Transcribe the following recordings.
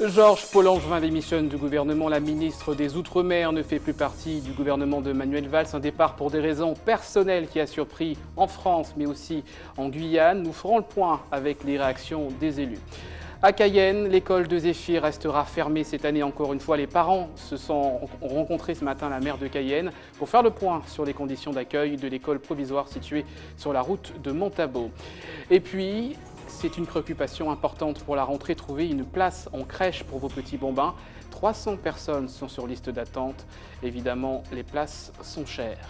Georges Paul-Langevin démissionne du gouvernement. La ministre des Outre-mer ne fait plus partie du gouvernement de Manuel Valls. Un départ pour des raisons personnelles qui a surpris en France, mais aussi en Guyane. Nous ferons le point avec les réactions des élus. À Cayenne, l'école de Zéphyr restera fermée cette année encore une fois. Les parents ont rencontré ce matin la maire de Cayenne pour faire le point sur les conditions d'accueil de l'école provisoire située sur la route de Montabo. Et puis, c'est une préoccupation importante pour la rentrée, trouver une place en crèche pour vos petits bambins. 300 personnes sont sur liste d'attente. Évidemment, les places sont chères.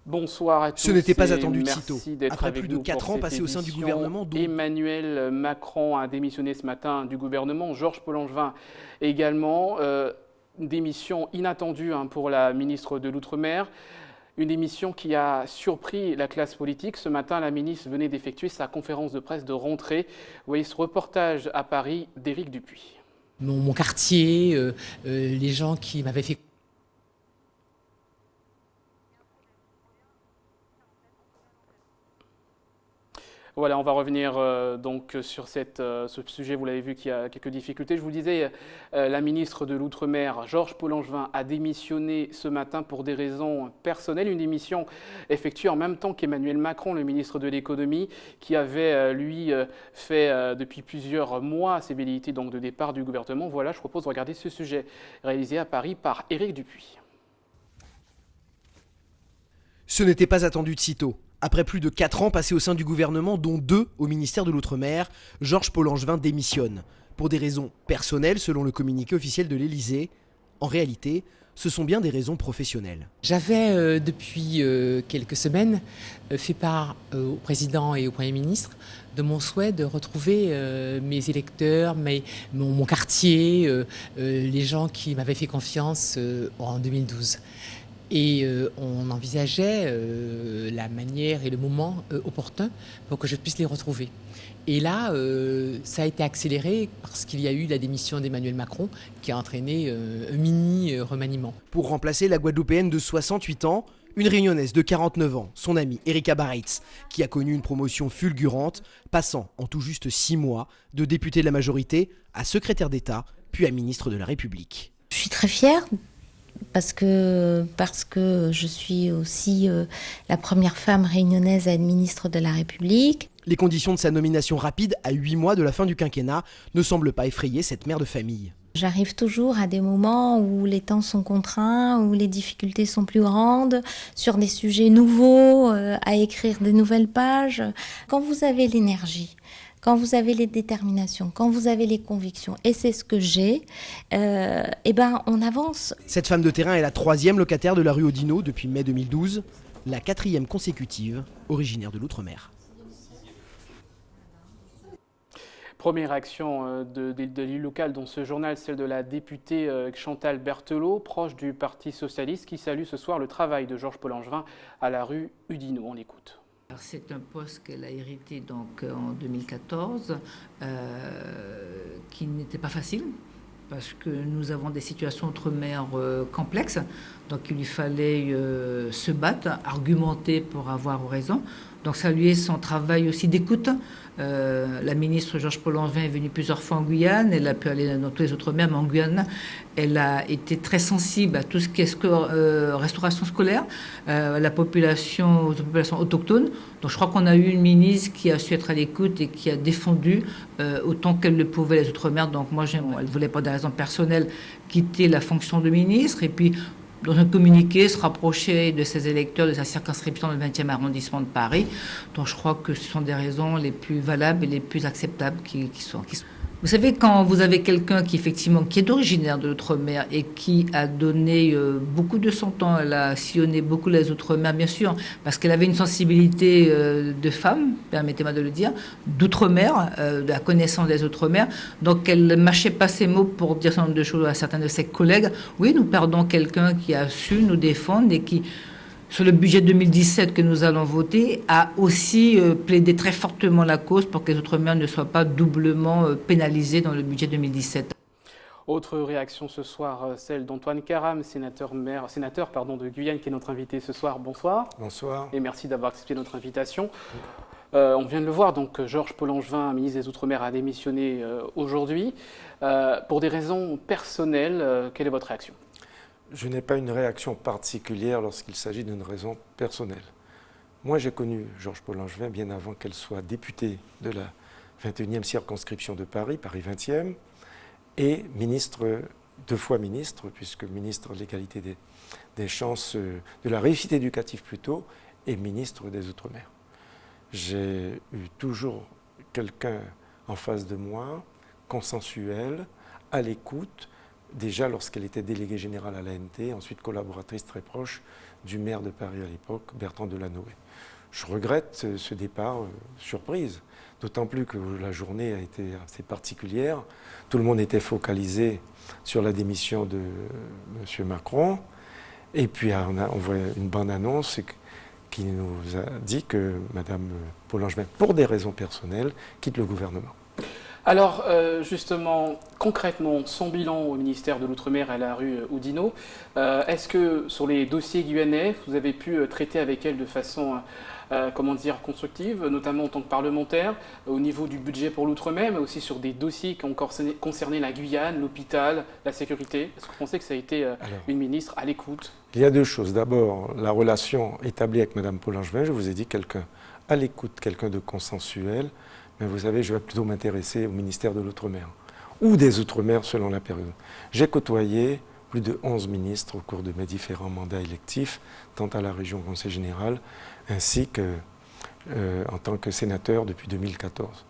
Bonsoir à tous. Ce n'était pas attendu de sitôt. Après plus de 4 ans passés au sein du gouvernement, dont Emmanuel Macron a démissionné ce matin du gouvernement. Georges Paul-Langevin également. Démission inattendue pour la ministre de l'Outre-mer. Une démission qui a surpris la classe politique. Ce matin, la ministre venait d'effectuer sa conférence de presse de rentrée. Vous voyez ce reportage à Paris d'Éric Dupuis. Mon quartier, les gens qui m'avaient fait... Voilà, on va revenir donc sur ce sujet. Vous l'avez vu qu'il y a quelques difficultés. Je vous disais, la ministre de l'Outre-mer, Georges Paul-Langevin, a démissionné ce matin pour des raisons personnelles. Une démission effectuée en même temps qu'Emmanuel Macron, le ministre de l'Économie, qui avait, lui, fait depuis plusieurs mois ses velléités donc, de départ du gouvernement. Voilà, je propose de regarder ce sujet réalisé à Paris par Éric Dupuis. Ce n'était pas attendu de sitôt. Après plus de 4 ans passés au sein du gouvernement, dont 2 au ministère de l'Outre-mer, Georges Paul-Langevin démissionne. Pour des raisons personnelles, selon le communiqué officiel de l'Élysée. En réalité, ce sont bien des raisons professionnelles. J'avais, depuis quelques semaines, fait part au président et au Premier ministre de mon souhait de retrouver mes électeurs, mon quartier, les gens qui m'avaient fait confiance en 2012. Et on envisageait la manière et le moment opportun pour que je puisse les retrouver. Et là, ça a été accéléré parce qu'il y a eu la démission d'Emmanuel Macron qui a entraîné un mini remaniement. Pour remplacer la Guadeloupéenne de 68 ans, une Réunionnaise de 49 ans, son amie Erika Bareitz, qui a connu une promotion fulgurante, passant en tout juste 6 mois de députée de la majorité à secrétaire d'État, puis à ministre de la République. Je suis très fière. Parce que je suis aussi la première femme réunionnaise à être ministre de la République. Les conditions de sa nomination rapide à 8 mois de la fin du quinquennat ne semblent pas effrayer cette mère de famille. J'arrive toujours à des moments où les temps sont contraints, où les difficultés sont plus grandes, sur des sujets nouveaux, à écrire des nouvelles pages. Quand vous avez l'énergie, quand vous avez les déterminations, quand vous avez les convictions, et c'est ce que j'ai, on avance. Cette femme de terrain est la 3e locataire de la rue Oudinot depuis mai 2012, la 4e consécutive, originaire de l'Outre-mer. Première réaction de l'élu local dans ce journal, celle de la députée Chantal Berthelot, proche du Parti socialiste, qui salue ce soir le travail de Georges Paul-Langevin à la rue Oudinot. On l'écoute. C'est un poste qu'elle a hérité donc en 2014, qui n'était pas facile, parce que nous avons des situations outre-mer complexes, donc il lui fallait se battre, argumenter pour avoir raison. Donc saluer son travail aussi d'écoute. La ministre Georges Paul-Langevin est venue plusieurs fois en Guyane, elle a pu aller dans tous les outre-mer, mais en Guyane, elle a été très sensible à tout ce qui est restauration scolaire, aux populations autochtones. Donc je crois qu'on a eu une ministre qui a su être à l'écoute et qui a défendu autant qu'elle le pouvait les outre-mer. Donc moi, elle ne voulait pas, des raisons personnelles, quitter la fonction de ministre. Et puis, dans un communiqué, se rapprocher de ses électeurs de sa circonscription dans le 20e arrondissement de Paris. Donc je crois que ce sont des raisons les plus valables et les plus acceptables qui sont. Vous savez, quand vous avez quelqu'un qui est originaire de l'outre-mer et qui a donné beaucoup de son temps, elle a sillonné beaucoup les outre-mer, bien sûr, parce qu'elle avait une sensibilité de femme, permettez-moi de le dire, d'outre-mer, de la connaissance des outre-mer. Donc elle ne mâchait pas ses mots pour dire un certain nombre de choses à certains de ses collègues. Oui, nous perdons quelqu'un qui a su nous défendre et qui, sur le budget 2017 que nous allons voter, a aussi plaidé très fortement la cause pour que les Outre-mer ne soient pas doublement pénalisés dans le budget 2017. Autre réaction ce soir, celle d'Antoine Karam, sénateur de Guyane, qui est notre invité ce soir. Bonsoir. Bonsoir. Et merci d'avoir accepté notre invitation. On vient de le voir, donc Georges Paul-Langevin, ministre des Outre-mer, a démissionné aujourd'hui. Pour des raisons personnelles, quelle est votre réaction? Je n'ai pas une réaction particulière lorsqu'il s'agit d'une raison personnelle. Moi, j'ai connu Georges Paul-Langevin bien avant qu'elle soit députée de la 21e circonscription de Paris, Paris 20e, et ministre, 2 fois ministre, puisque ministre de l'égalité des chances, de la réussite éducative plutôt, et ministre des Outre-mer. J'ai eu toujours quelqu'un en face de moi, consensuel, à l'écoute, déjà lorsqu'elle était déléguée générale à l'ANT, ensuite collaboratrice très proche du maire de Paris à l'époque, Bertrand Delanoë. Je regrette ce départ surprise, d'autant plus que la journée a été assez particulière. Tout le monde était focalisé sur la démission de M. Macron. Et puis on voit une bande-annonce qui nous a dit que Mme Paul-Langevin, pour des raisons personnelles, quitte le gouvernement. Alors, justement, concrètement, son bilan au ministère de l'Outre-mer à la rue Oudinot, est-ce que sur les dossiers guyanais, vous avez pu traiter avec elle de façon, constructive, notamment en tant que parlementaire, au niveau du budget pour l'Outre-mer, mais aussi sur des dossiers qui ont concerné la Guyane, l'hôpital, la sécurité? Est-ce que vous pensez que ça a été une ministre à l'écoute? Il y a 2 choses. D'abord, la relation établie avec Mme Paul-Langevin, je vous ai dit, quelqu'un à l'écoute, quelqu'un de consensuel. Mais vous savez, je vais plutôt m'intéresser au ministère de l'Outre-mer, ou des Outre-mer selon la période. J'ai côtoyé plus de 11 ministres au cours de mes différents mandats électifs, tant à la région Conseil général, ainsi qu'en tant que sénateur depuis 2014.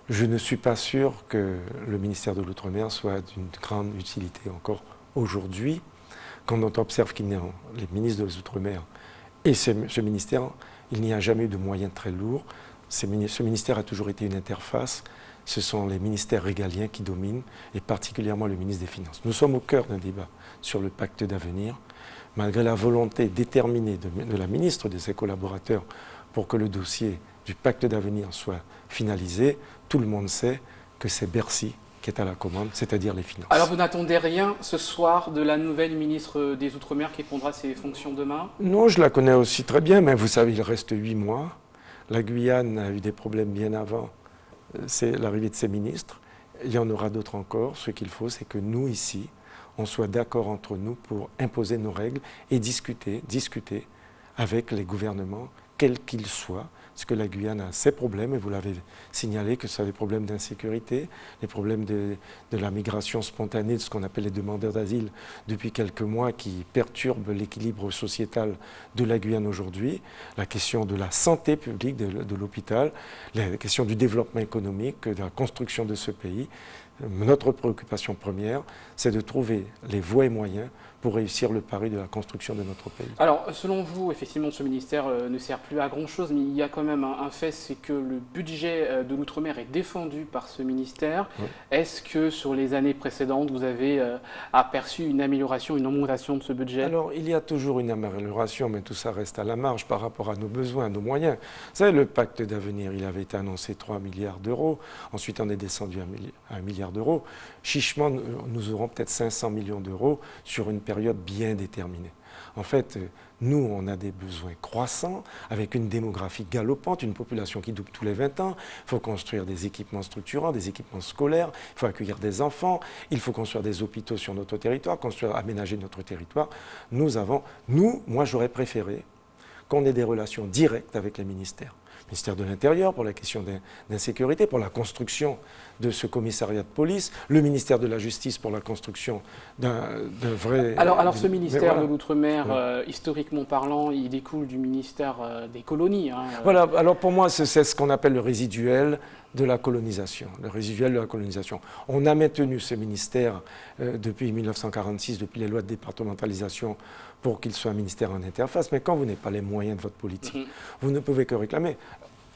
Je ne suis pas sûr que le ministère de l'Outre-mer soit d'une grande utilité encore aujourd'hui, quand on observe qu'il y a les ministres des Outre-mer et ce ministère, il n'y a jamais eu de moyens très lourds. Ce ministère a toujours été une interface. Ce sont les ministères régaliens qui dominent, et particulièrement le ministre des Finances. Nous sommes au cœur d'un débat sur le pacte d'avenir, malgré la volonté déterminée de la ministre et de ses collaborateurs pour que le dossier du pacte d'avenir soit finalisé. Tout le monde sait que c'est Bercy qui est à la commande, c'est-à-dire les finances. Alors vous n'attendez rien ce soir de la nouvelle ministre des Outre-mer qui prendra ses fonctions demain? Non, je la connais aussi très bien, mais vous savez, il reste 8 mois. La Guyane a eu des problèmes bien avant l'arrivée de ses ministres. Il y en aura d'autres encore. Ce qu'il faut, c'est que nous, ici, on soit d'accord entre nous pour imposer nos règles et discuter avec les gouvernements, quels qu'ils soient. Parce que la Guyane a ses problèmes, et vous l'avez signalé, que ça a des problèmes d'insécurité, les problèmes de la migration spontanée, de ce qu'on appelle les demandeurs d'asile depuis quelques mois, qui perturbent l'équilibre sociétal de la Guyane aujourd'hui, la question de la santé publique, de l'hôpital, la question du développement économique, de la construction de ce pays. Notre préoccupation première, c'est de trouver les voies et moyens pour réussir le pari de la construction de notre pays. Alors, selon vous, effectivement, ce ministère ne sert plus à grand-chose, mais il y a quand même un fait, c'est que le budget de l'Outre-mer est défendu par ce ministère. Oui. Est-ce que sur les années précédentes, vous avez aperçu une amélioration, une augmentation de ce budget? Alors, il y a toujours une amélioration, mais tout ça reste à la marge par rapport à nos besoins, à nos moyens. Vous savez, le pacte d'avenir, il avait été annoncé 3 milliards d'euros. Ensuite, on est descendu à 1 milliard d'euros. Chichement, nous aurons peut-être 500 millions d'euros sur une période bien déterminée. En fait, nous, on a des besoins croissants, avec une démographie galopante, une population qui double tous les 20 ans. Il faut construire des équipements structurants, des équipements scolaires, il faut accueillir des enfants, il faut construire des hôpitaux sur notre territoire, aménager notre territoire. Moi, j'aurais préféré qu'on ait des relations directes avec les ministères. Le ministère de l'Intérieur pour la question d'insécurité, pour la construction de ce commissariat de police, le ministère de la Justice pour la construction d'un vrai... Alors ce ministère de l'Outre-mer, historiquement parlant, il découle du ministère des colonies. Hein. Voilà, alors pour moi, c'est ce qu'on appelle le résiduel de la colonisation. Le résiduel de la colonisation. On a maintenu ce ministère depuis 1946, depuis les lois de départementalisation, pour qu'il soit un ministère en interface. Mais quand vous n'avez pas les moyens de votre politique, vous ne pouvez que réclamer.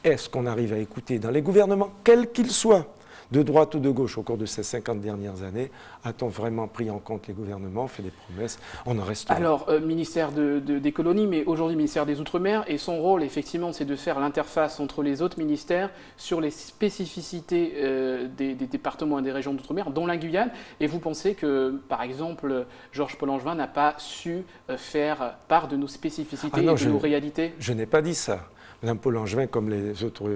Est-ce qu'on arrive à écouter dans les gouvernements, quels qu'ils soient, de droite ou de gauche, au cours de ces 50 dernières années, a-t-on vraiment pris en compte les gouvernements, fait des promesses? On en reste là. Alors, ministère des colonies, mais aujourd'hui ministère des Outre-mer, et son rôle, effectivement, c'est de faire l'interface entre les autres ministères sur les spécificités des départements et des régions d'Outre-mer, dont la Guyane. Et vous pensez que, par exemple, Georges Paul-Langevin n'a pas su faire part de nos spécificités et de nos réalités? Je n'ai pas dit ça. Mme Paul Langevin, comme les autres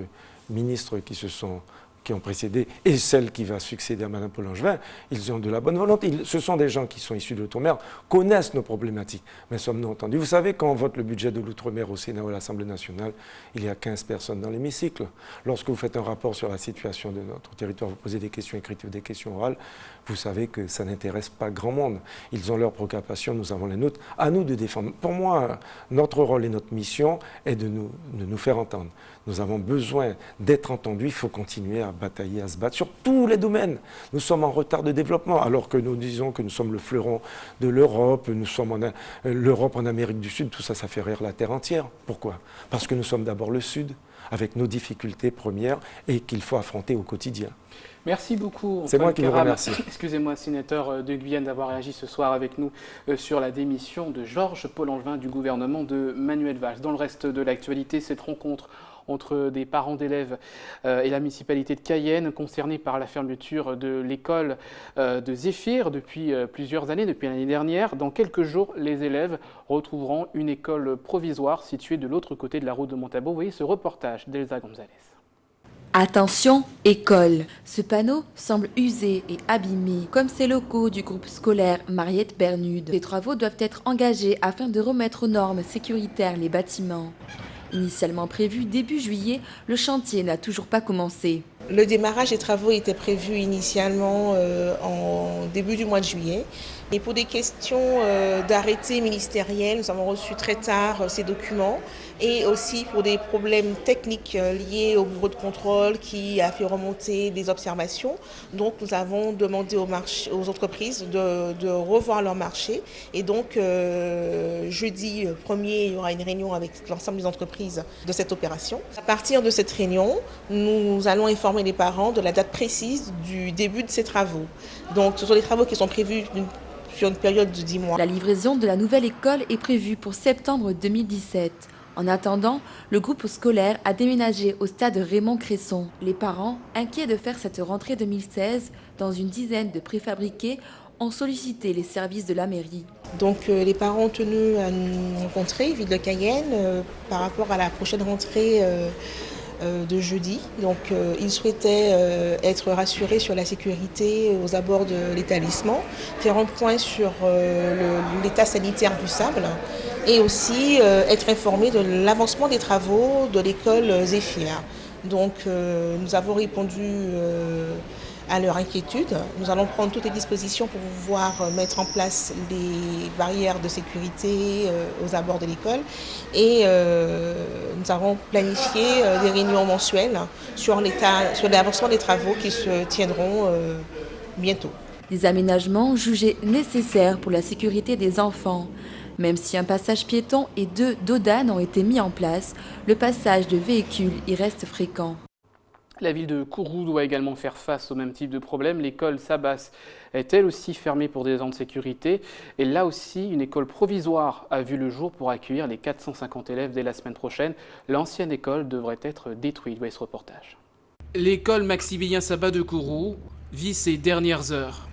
ministres qui ont précédé et celle qui va succéder à Mme Paul Langevin, ils ont de la bonne volonté. Ce sont des gens qui sont issus de l'outre-mer, connaissent nos problématiques, mais sommes-nous entendus. Vous savez, quand on vote le budget de l'outre-mer au Sénat ou à l'Assemblée nationale, il y a 15 personnes dans l'hémicycle. Lorsque vous faites un rapport sur la situation de notre territoire, vous posez des questions écrites ou des questions orales, vous savez que ça n'intéresse pas grand monde. Ils ont leurs préoccupations, nous avons les nôtres. À nous de défendre. Pour moi, notre rôle et notre mission est de nous faire entendre. Nous avons besoin d'être entendus. Il faut continuer à batailler, à se battre sur tous les domaines. Nous sommes en retard de développement, alors que nous disons que nous sommes le fleuron de l'Europe, nous sommes l'Europe en Amérique du Sud, tout ça, ça fait rire la terre entière. Pourquoi? Parce que nous sommes d'abord le Sud, avec nos difficultés premières et qu'il faut affronter au quotidien. Merci beaucoup. C'est moi qui vous remercie. Excusez-moi, sénateur de Guyane, d'avoir réagi ce soir avec nous sur la démission de Georges Paul Langevin du gouvernement de Manuel Valls. Dans le reste de l'actualité, cette rencontre entre des parents d'élèves et la municipalité de Cayenne, concernée par la fermeture de l'école de Zéphyr depuis plusieurs années, depuis l'année dernière. Dans quelques jours, les élèves retrouveront une école provisoire située de l'autre côté de la route de Montabo. Vous voyez ce reportage d'Elsa González. Attention, école. Ce panneau semble usé et abîmé, comme ces locaux du groupe scolaire Mariette Bernude. Les travaux doivent être engagés afin de remettre aux normes sécuritaires les bâtiments. Initialement prévu début juillet, le chantier n'a toujours pas commencé. Le démarrage des travaux était prévu initialement en début du mois de juillet. Et pour des questions d'arrêté ministériel, nous avons reçu très tard ces documents. Et aussi pour des problèmes techniques liés au bureau de contrôle qui a fait remonter des observations. Donc nous avons demandé aux entreprises de revoir leur marché. Et donc jeudi 1er, il y aura une réunion avec l'ensemble des entreprises de cette opération. À partir de cette réunion, nous allons informer les parents de la date précise du début de ces travaux. Donc ce sont des travaux qui sont prévus sur une période de 10 mois. La livraison de la nouvelle école est prévue pour septembre 2017. En attendant, le groupe scolaire a déménagé au stade Raymond Cresson. Les parents, inquiets de faire cette rentrée 2016 dans une dizaine de préfabriqués, ont sollicité les services de la mairie. Donc les parents ont tenu à nous rencontrer, ville de Cayenne, par rapport à la prochaine rentrée de jeudi. Donc ils souhaitaient être rassurés sur la sécurité aux abords de l'établissement, faire un point sur l'état sanitaire du sable et aussi être informés de l'avancement des travaux de l'école Zéphyr. Donc nous avons répondu à leur inquiétude. Nous allons prendre toutes les dispositions pour pouvoir mettre en place les barrières de sécurité aux abords de l'école et nous avons planifié des réunions mensuelles sur l'avancement des travaux qui se tiendront bientôt. Des aménagements jugés nécessaires pour la sécurité des enfants. Même si un passage piéton et 2 dodanes ont été mis en place, le passage de véhicules y reste fréquent. La ville de Kourou doit également faire face au même type de problème. L'école Sabas est elle aussi fermée pour des raisons de sécurité. Et là aussi, une école provisoire a vu le jour pour accueillir les 450 élèves dès la semaine prochaine. L'ancienne école devrait être détruite. Voyez ce reportage. L'école Maximilien Sabat de Kourou vit ses dernières heures.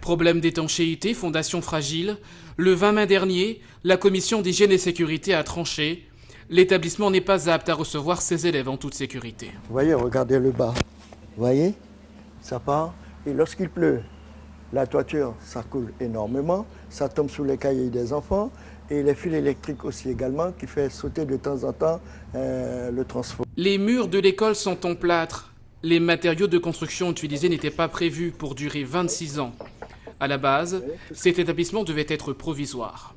Problème d'étanchéité, fondation fragile. Le 20 mai dernier, la commission d'hygiène et sécurité a tranché. L'établissement n'est pas apte à recevoir ses élèves en toute sécurité. Vous voyez, regardez le bas. Vous voyez, ça part. Et lorsqu'il pleut, la toiture, ça coule énormément. Ça tombe sous les cahiers des enfants. Et les fils électriques aussi également, qui fait sauter de temps en temps le transfo. Les murs de l'école sont en plâtre. Les matériaux de construction utilisés n'étaient pas prévus pour durer 26 ans. À la base, cet établissement devait être provisoire.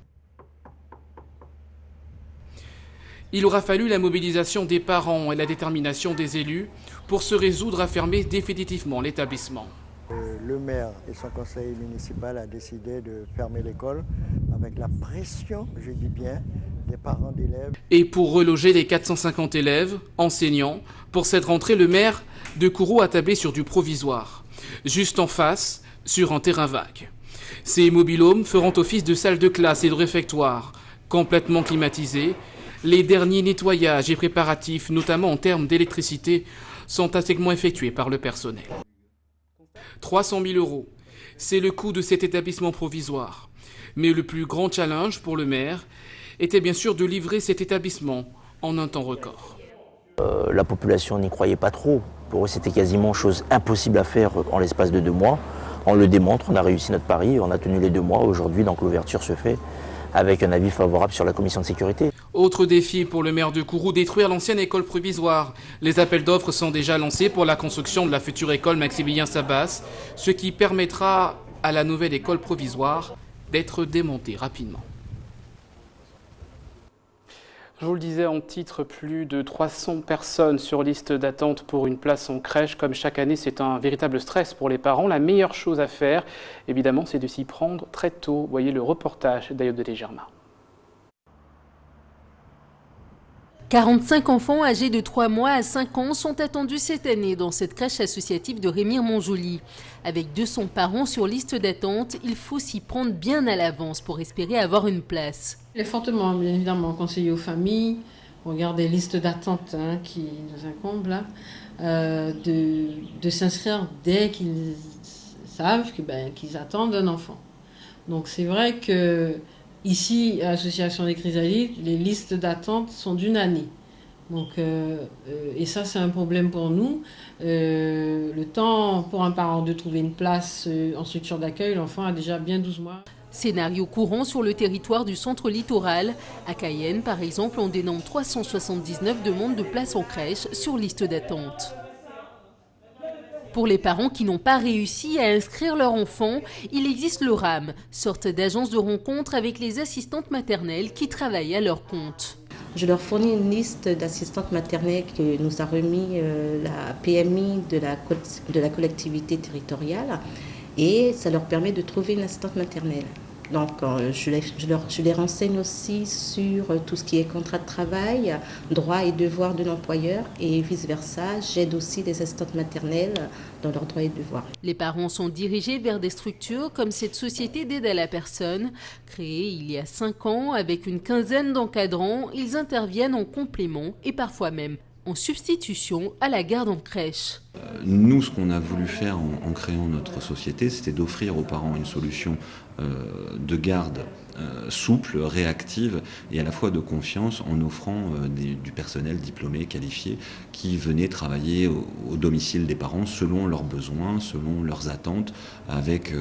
Il aura fallu la mobilisation des parents et la détermination des élus pour se résoudre à fermer définitivement l'établissement. Le maire et son conseil municipal a décidé de fermer l'école avec la pression, je dis bien, des parents d'élèves. Et pour reloger les 450 élèves, enseignants, pour cette rentrée, le maire de Kourou a tablé sur du provisoire, juste en face, sur un terrain vague. Ces mobil-homes feront office de salle de classe et de réfectoire, complètement climatisés. Les derniers nettoyages et préparatifs, notamment en termes d'électricité, sont intégralement effectués par le personnel. 300 000 €, c'est le coût de cet établissement provisoire. Mais le plus grand challenge pour le maire était bien sûr de livrer cet établissement en un temps record. La population n'y croyait pas trop. Pour eux, c'était quasiment chose impossible à faire en l'espace de 2 mois. On le démontre, on a réussi notre pari, on a tenu les 2 mois. Aujourd'hui, donc l'ouverture se fait avec un avis favorable sur la commission de sécurité. Autre défi pour le maire de Kourou, détruire l'ancienne école provisoire. Les appels d'offres sont déjà lancés pour la construction de la future école Maximilien Sabas, ce qui permettra à la nouvelle école provisoire d'être démontée rapidement. Je vous le disais en titre, plus de 300 personnes sur liste d'attente pour une place en crèche. Comme chaque année, c'est un véritable stress pour les parents. La meilleure chose à faire, évidemment, c'est de s'y prendre très tôt. Voyez le reportage d'Ayoub de Légerma. 45 enfants âgés de 3 mois à 5 ans sont attendus cette année dans cette crèche associative de Rémire-Montjoly. Avec 200 parents sur liste d'attente, il faut s'y prendre bien à l'avance pour espérer avoir une place. Il est fortement, bien évidemment, conseillé aux familles, on regarde les listes d'attente qui nous incombent là, de s'inscrire dès qu'ils savent qu'ils attendent un enfant. Donc c'est vrai que ici, à l'Association des Chrysalides, les listes d'attente sont d'1 année. Donc, et ça, c'est un problème pour nous. Le temps pour un parent de trouver une place en structure d'accueil, l'enfant a déjà bien 12 mois. Scénario courant sur le territoire du centre littoral. À Cayenne, par exemple, on dénombre 379 demandes de place en crèche sur liste d'attente. Pour les parents qui n'ont pas réussi à inscrire leur enfant, il existe le RAM, sorte d'agence de rencontre avec les assistantes maternelles qui travaillent à leur compte. Je leur fournis une liste d'assistantes maternelles que nous a remis la PMI de la collectivité territoriale et ça leur permet de trouver une assistante maternelle. Donc je les renseigne aussi sur tout ce qui est contrat de travail, droits et devoirs de l'employeur et vice-versa. J'aide aussi les assistantes maternelles dans leurs droits et devoirs. Les parents sont dirigés vers des structures comme cette société d'aide à la personne. Créée il y a 5 ans avec une quinzaine d'encadrants, ils interviennent en complément et parfois même en substitution à la garde en crèche. Nous, ce qu'on a voulu faire en créant notre société, c'était d'offrir aux parents une solution de garde souple, réactive et à la fois de confiance en offrant du personnel diplômé, qualifié, qui venait travailler au domicile des parents selon leurs besoins, selon leurs attentes, avec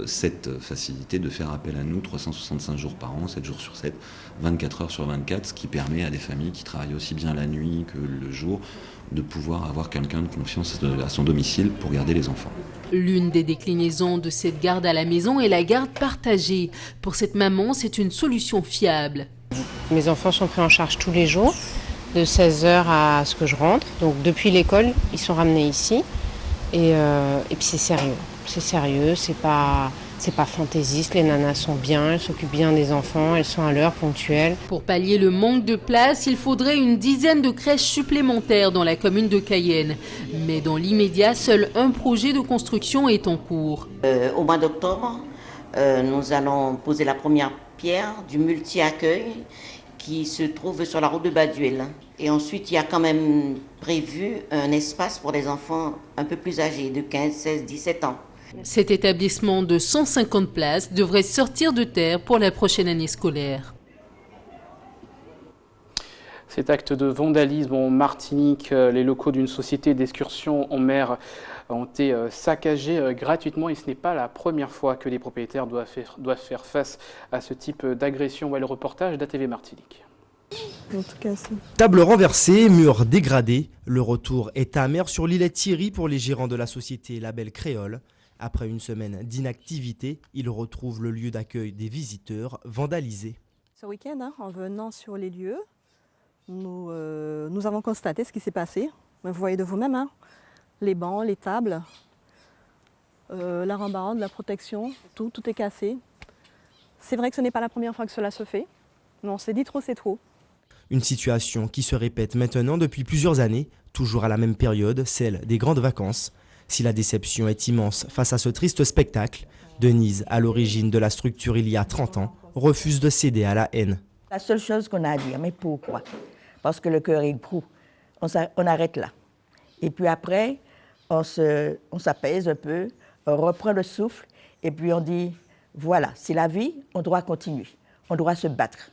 cette facilité de faire appel à nous 365 jours par an, 7 jours sur 7, 24 heures sur 24, ce qui permet à des familles qui travaillent aussi bien la nuit que le jour de pouvoir avoir quelqu'un de confiance à son domicile pour garder les enfants. L'une des déclinaisons de cette garde à la maison est la garde partagée. Pour cette maman, c'est une solution fiable. Mes enfants sont pris en charge tous les jours, de 16h à ce que je rentre. Donc depuis l'école, ils sont ramenés ici. Et puis c'est sérieux. C'est sérieux, c'est pas fantaisiste, les nanas sont bien, elles s'occupent bien des enfants, elles sont à l'heure, ponctuelles. Pour pallier le manque de place, il faudrait une dizaine de crèches supplémentaires dans la commune de Cayenne. Mais dans l'immédiat, seul un projet de construction est en cours. Au mois d'octobre, nous allons poser la première pierre du multi-accueil qui se trouve sur la route de Baduel. Et ensuite, il y a quand même prévu un espace pour les enfants un peu plus âgés, de 15, 16, 17 ans. Cet établissement de 150 places devrait sortir de terre pour la prochaine année scolaire. Cet acte de vandalisme en Martinique, les locaux d'une société d'excursion en mer ont été saccagés gratuitement et ce n'est pas la première fois que les propriétaires doivent faire face à ce type d'agression. Voilà le reportage d'ATV Martinique. Table renversée, murs dégradés, le retour est amer sur l'îlet Thierry pour les gérants de la société Label Créole. Après une semaine d'inactivité, ils retrouvent le lieu d'accueil des visiteurs vandalisé. Ce week-end, en venant sur les lieux, nous avons constaté ce qui s'est passé. Vous voyez de vous-même, les bancs, les tables, la rambarde, la protection, tout est cassé. C'est vrai que ce n'est pas la première fois que cela se fait, mais on s'est dit trop, c'est trop. Une situation qui se répète maintenant depuis plusieurs années, toujours à la même période, celle des grandes vacances. Si la déception est immense face à ce triste spectacle, Denise, à l'origine de la structure il y a 30 ans, refuse de céder à la haine. La seule chose qu'on a à dire, mais pourquoi? Parce que le cœur est gros. On arrête là. Et puis après, on s'apaise un peu, on reprend le souffle, et puis on dit, voilà, c'est la vie, on doit continuer, on doit se battre.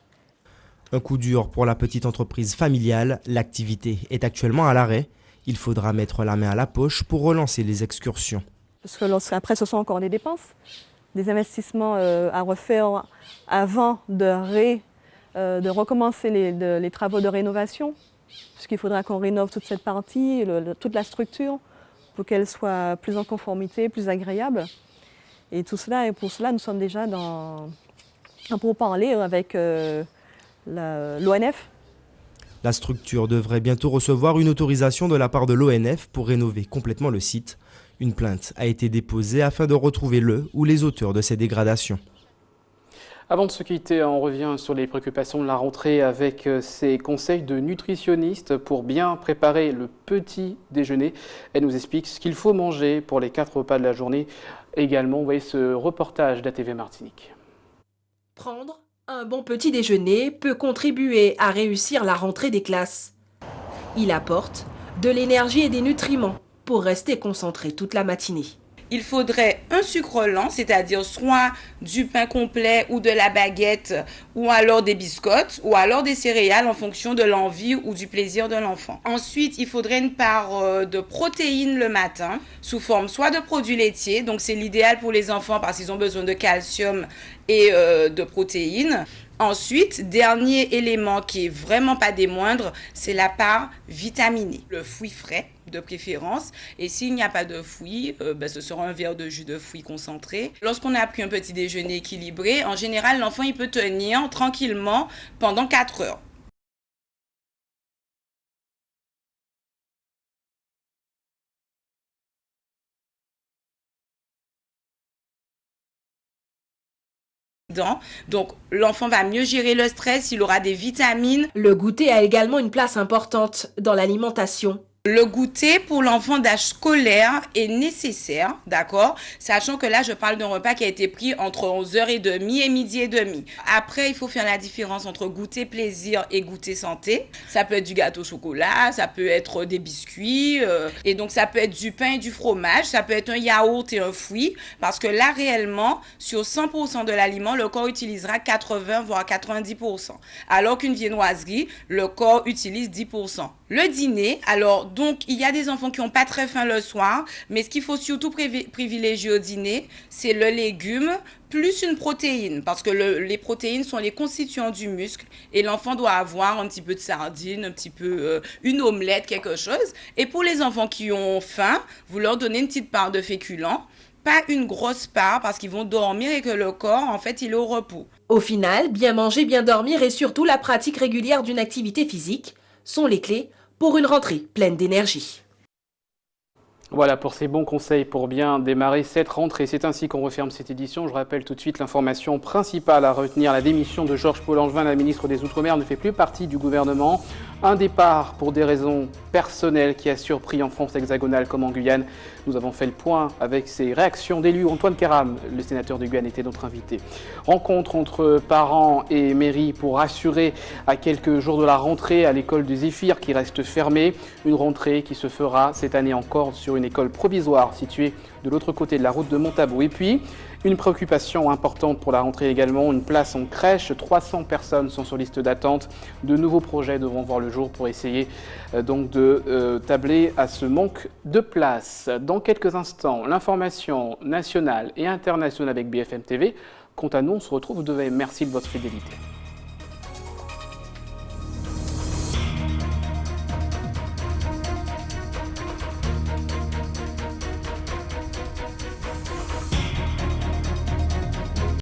Un coup dur pour la petite entreprise familiale, l'activité est actuellement à l'arrêt. Il faudra mettre la main à la poche pour relancer les excursions. Parce que après, ce sont encore des dépenses, des investissements à refaire avant de recommencer les travaux de rénovation. Puisqu'il faudra qu'on rénove toute cette partie, toute la structure, pour qu'elle soit plus en conformité, plus agréable. Et tout cela, et pour cela, nous sommes déjà en pourparlers avec l'ONF. La structure devrait bientôt recevoir une autorisation de la part de l'ONF pour rénover complètement le site. Une plainte a été déposée afin de retrouver le ou les auteurs de ces dégradations. Avant de se quitter, on revient sur les préoccupations de la rentrée avec ces conseils de nutritionnistes pour bien préparer le petit déjeuner. Elle nous explique ce qu'il faut manger pour les 4 repas de la journée. Également, vous voyez ce reportage d'ATV Martinique. Prendre un bon petit déjeuner peut contribuer à réussir la rentrée des classes. Il apporte de l'énergie et des nutriments pour rester concentré toute la matinée. Il faudrait un sucre lent, c'est-à-dire soit du pain complet ou de la baguette, ou alors des biscottes, ou alors des céréales en fonction de l'envie ou du plaisir de l'enfant. Ensuite, il faudrait une part de protéines le matin, sous forme soit de produits laitiers, donc c'est l'idéal pour les enfants parce qu'ils ont besoin de calcium et de protéines. Ensuite, dernier élément qui est vraiment pas des moindres, c'est la part vitaminée. Le fruit frais de préférence, et s'il n'y a pas de fruits, ce sera un verre de jus de fruits concentré. Lorsqu'on a pris un petit déjeuner équilibré, en général l'enfant il peut tenir tranquillement pendant 4 heures. Donc l'enfant va mieux gérer le stress, il aura des vitamines. Le goûter a également une place importante dans l'alimentation. Le goûter pour l'enfant d'âge scolaire est nécessaire, d'accord? Sachant que là, je parle d'un repas qui a été pris entre 11h30 et midi et demi. Après, il faut faire la différence entre goûter plaisir et goûter santé. Ça peut être du gâteau au chocolat, ça peut être des biscuits, et donc ça peut être du pain et du fromage, ça peut être un yaourt et un fruit, parce que là, réellement, sur 100% de l'aliment, le corps utilisera 80 voire 90%. Alors qu'une viennoiserie, le corps utilise 10%. Le dîner, alors donc il y a des enfants qui n'ont pas très faim le soir, mais ce qu'il faut surtout privilégier au dîner, c'est le légume plus une protéine, parce que les protéines sont les constituants du muscle et l'enfant doit avoir un petit peu de sardine, un petit peu une omelette, quelque chose. Et pour les enfants qui ont faim, vous leur donnez une petite part de féculents, pas une grosse part parce qu'ils vont dormir et que le corps, en fait, il est au repos. Au final, bien manger, bien dormir et surtout la pratique régulière d'une activité physique sont les clés pour une rentrée pleine d'énergie. Voilà pour ces bons conseils pour bien démarrer cette rentrée. C'est ainsi qu'on referme cette édition. Je rappelle tout de suite l'information principale à retenir. La démission de Georges Paul-Langevin, la ministre des Outre-mer, ne fait plus partie du gouvernement. Un départ pour des raisons personnelles qui a surpris en France hexagonale comme en Guyane. Nous avons fait le point avec ces réactions d'élus. Antoine Keram, le sénateur de Guyane, était notre invité. Rencontre entre parents et mairie pour assurer à quelques jours de la rentrée à l'école du Zéphyr qui reste fermée. Une rentrée qui se fera cette année encore sur une école provisoire située de l'autre côté de la route de Montabaud. Et puis, une préoccupation importante pour la rentrée également, une place en crèche. 300 personnes sont sur liste d'attente. De nouveaux projets devront voir le jour pour essayer donc de tabler à ce manque de place. Dans quelques instants, l'information nationale et internationale avec BFM TV. Quant à nous, on se retrouve demain. Merci de votre fidélité.